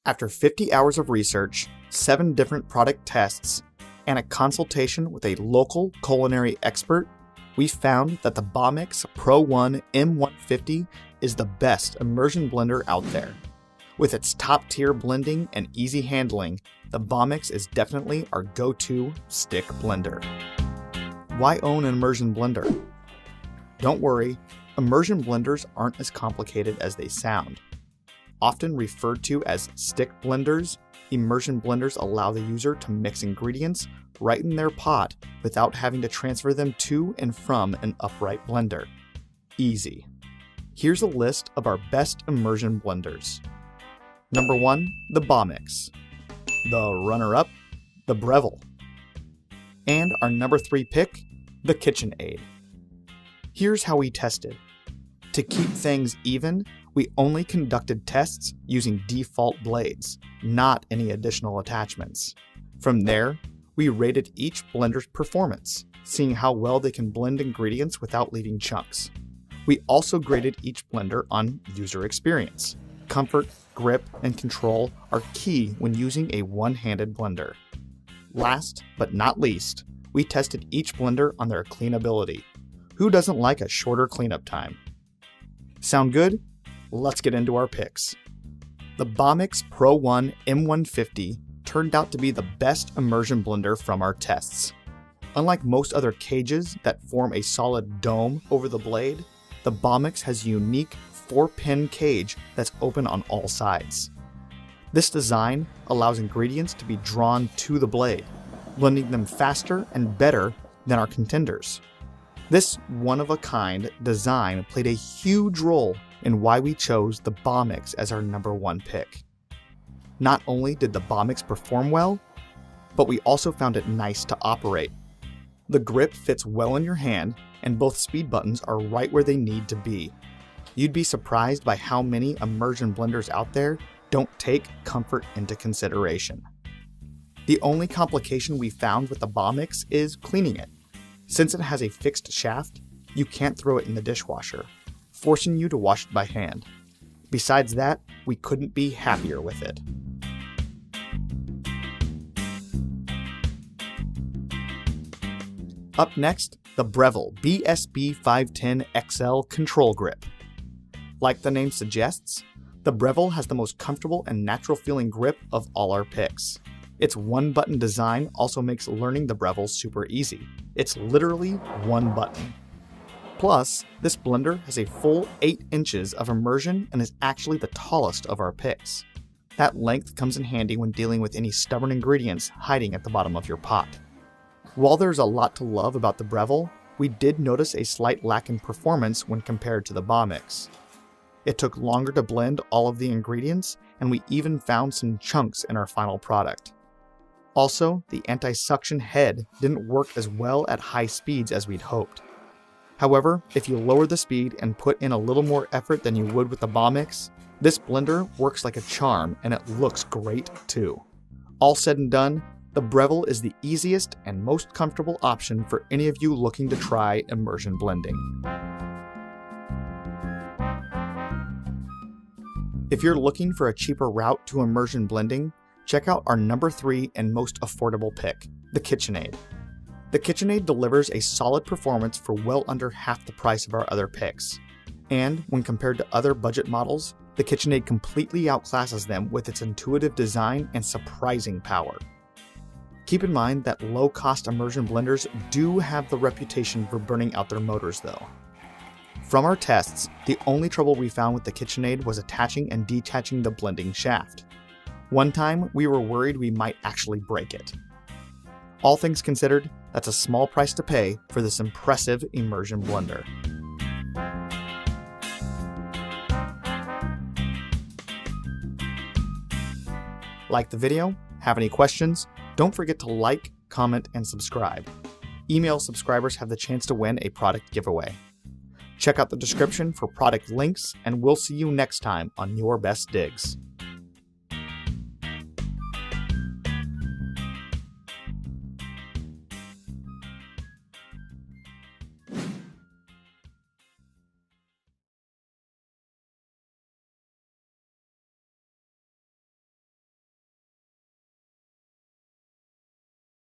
After 50 hours of research, 7 different product tests, and a consultation with a local culinary expert, we found that the Bomix Pro 1 M150 is the best immersion blender out there. With its top-tier blending and easy handling, the Bomix is definitely our go-to stick blender. Why own an immersion blender? Don't worry, immersion blenders aren't as complicated as they sound. Often referred to as stick blenders, immersion blenders allow the user to mix ingredients right in their pot without having to transfer them to and from an upright blender. Easy. Here's a list of our best immersion blenders. Number 1, the Bamix. The runner-up, the Breville. And our number 3 pick, the KitchenAid. Here's how we tested. To keep things even, we only conducted tests using default blades, not any additional attachments. From there, we rated each blender's performance, seeing how well they can blend ingredients without leaving chunks. We also graded each blender on user experience. Comfort, grip, and control are key when using a one-handed blender. Last but not least, we tested each blender on their cleanability. Who doesn't like a shorter cleanup time? Sound good? Let's get into our picks. The Bomix Pro 1 M150 turned out to be the best immersion blender from our tests. Unlike most other cages that form a solid dome over the blade, the Bomix has a unique 4-pin cage that's open on all sides. This design allows ingredients to be drawn to the blade, blending them faster and better than our contenders. This one-of-a-kind design played a huge role in why we chose the Bomix as our number 1 pick. Not only did the Bomix perform well, but we also found it nice to operate. The grip fits well in your hand, and both speed buttons are right where they need to be. You'd be surprised by how many immersion blenders out there don't take comfort into consideration. The only complication we found with the Bomix is cleaning it. Since it has a fixed shaft, you can't throw it in the dishwasher, forcing you to wash it by hand. Besides that, we couldn't be happier with it. Up next, the Breville BSB 510 XL Control Grip. Like the name suggests, the Breville has the most comfortable and natural feeling grip of all our picks. Its one-button design also makes learning the Breville super easy. It's literally one button. Plus, this blender has a full 8 inches of immersion and is actually the tallest of our picks. That length comes in handy when dealing with any stubborn ingredients hiding at the bottom of your pot. While there's a lot to love about the Breville, we did notice a slight lack in performance when compared to the Bomix. It took longer to blend all of the ingredients, and we even found some chunks in our final product. Also, the anti-suction head didn't work as well at high speeds as we'd hoped. However, if you lower the speed and put in a little more effort than you would with the Bomix, this blender works like a charm and it looks great too. All said and done, the Breville is the easiest and most comfortable option for any of you looking to try immersion blending. If you're looking for a cheaper route to immersion blending, check out our number 3 and most affordable pick, the KitchenAid. The KitchenAid delivers a solid performance for well under half the price of our other picks. And when compared to other budget models, the KitchenAid completely outclasses them with its intuitive design and surprising power. Keep in mind that low-cost immersion blenders do have the reputation for burning out their motors though. From our tests, the only trouble we found with the KitchenAid was attaching and detaching the blending shaft. One time, we were worried we might actually break it. All things considered, that's a small price to pay for this impressive immersion blender. Like the video? Have any questions? Don't forget to like, comment, and subscribe. Email subscribers have the chance to win a product giveaway. Check out the description for product links, and we'll see you next time on Your Best Digs.